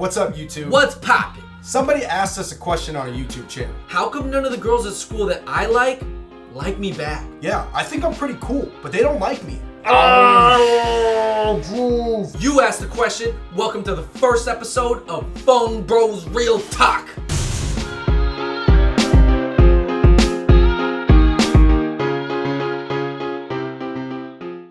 What's up, YouTube? What's poppin'? Somebody asked us a question on our YouTube channel. How come none of the girls at school that I like me back? Yeah, I think I'm pretty cool, but they don't like me. You asked the question. Welcome to the first episode of Fung Bros Real Talk.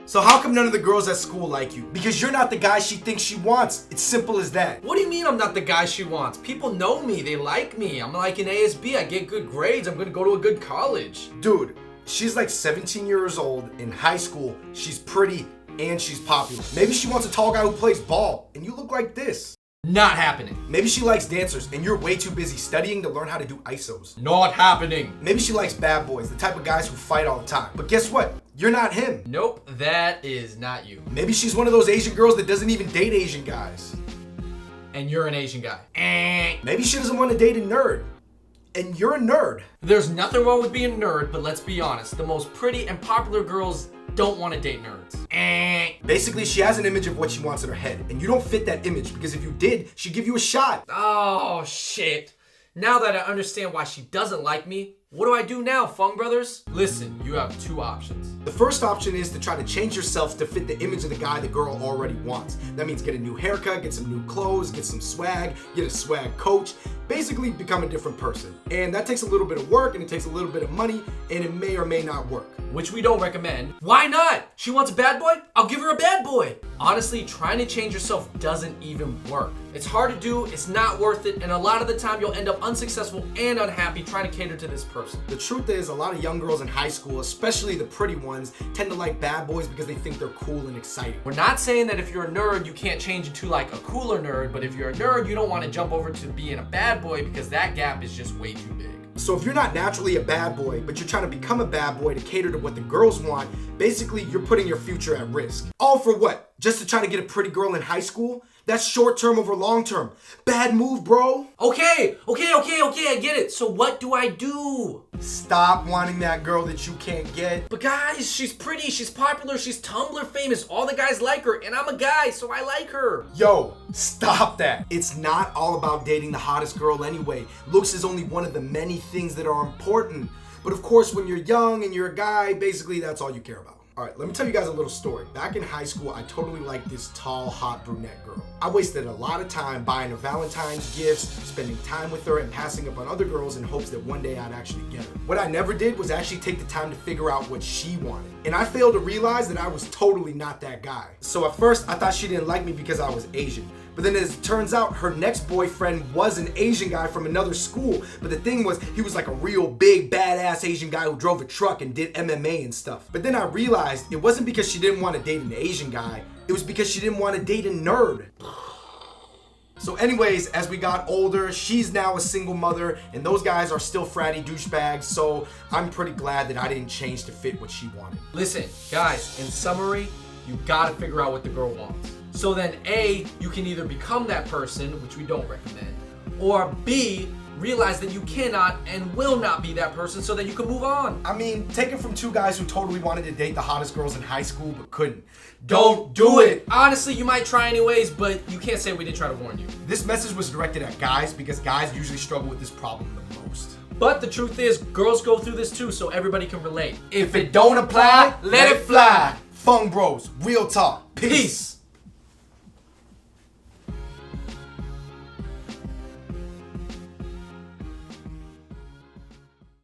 So how come none of the girls at school like you? Because you're not the guy she thinks she wants. It's simple as that. What do you mean I'm not the guy she wants? People know me. They like me. I'm like an ASB. I get good grades. I'm gonna go to a good college. Dude, she's like 17 years old in high school. She's pretty and she's popular. Maybe she wants a tall guy who plays ball and you look like this. Not happening. Maybe she likes dancers and you're way too busy studying to learn how to do ISOs. Not happening. Maybe she likes bad boys, the type of guys who fight all the time. But guess what? You're not him. Nope, that is not you. Maybe she's one of those Asian girls that doesn't even date Asian guys. And you're an Asian guy. Maybe she doesn't want to date a nerd. And you're a nerd. There's nothing wrong with being a nerd, but let's be honest. The most pretty and popular girls don't want to date nerds. Basically, she has an image of what she wants in her head, and you don't fit that image because if you did, she'd give you a shot. Oh, shit. Now that I understand why she doesn't like me, what do I do now, Fung Brothers? Listen, you have two options. The first option is to try to change yourself to fit the image of the guy the girl already wants. That means get a new haircut, get some new clothes, get some swag, get a swag coach, basically become a different person. And that takes a little bit of work and it takes a little bit of money and it may or may not work. Which we don't recommend. Why not? She wants a bad boy? I'll give her a bad boy. Honestly, trying to change yourself doesn't even work. It's hard to do, it's not worth it, and a lot of the time you'll end up unsuccessful and unhappy trying to cater to this person. The truth is, a lot of young girls in high school, especially the pretty ones, tend to like bad boys because they think they're cool and exciting. We're not saying that if you're a nerd, you can't change into like a cooler nerd, but if you're a nerd, you don't want to jump over to being a bad boy because that gap is just way too big. So if you're not naturally a bad boy, but you're trying to become a bad boy to cater to what the girls want, basically you're putting your future at risk. All for what? Just to try to get a pretty girl in high school? That's short term over long term. Bad move, bro. Okay, I get it. So what do I do? Stop wanting that girl that you can't get. But guys, she's pretty, she's popular, she's Tumblr famous. All the guys like her, and I'm a guy, so I like her. Yo, stop that. It's not all about dating the hottest girl anyway. Looks is only one of the many things that are important. But of course, when you're young and you're a guy, basically that's all you care about. Alright, let me tell you guys a little story. Back in high school, I totally liked this tall, hot brunette girl. I wasted a lot of time buying her Valentine's gifts, spending time with her, and passing up on other girls in hopes that one day I'd actually get her. What I never did was actually take the time to figure out what she wanted. And I failed to realize that I was totally not that guy. So at first, I thought she didn't like me because I was Asian. But then as it turns out, her next boyfriend was an Asian guy from another school. But the thing was, he was like a real big, badass Asian guy who drove a truck and did MMA and stuff. But then I realized it wasn't because she didn't want to date an Asian guy. It was because she didn't want to date a nerd. So anyways, as we got older, she's now a single mother, and those guys are still fratty douchebags, so I'm pretty glad that I didn't change to fit what she wanted. Listen, guys, in summary, you gotta figure out what the girl wants. So then A, you can either become that person, which we don't recommend, or B, realize that you cannot and will not be that person so that you can move on. I mean, take it from two guys who totally wanted to date the hottest girls in high school but couldn't. Don't do it! Honestly, you might try anyways, but you can't say we didn't try to warn you. This message was directed at guys because guys usually struggle with this problem the most. But the truth is, girls go through this too, so everybody can relate. If it don't apply, let it fly. Fung Bros, real talk. Peace.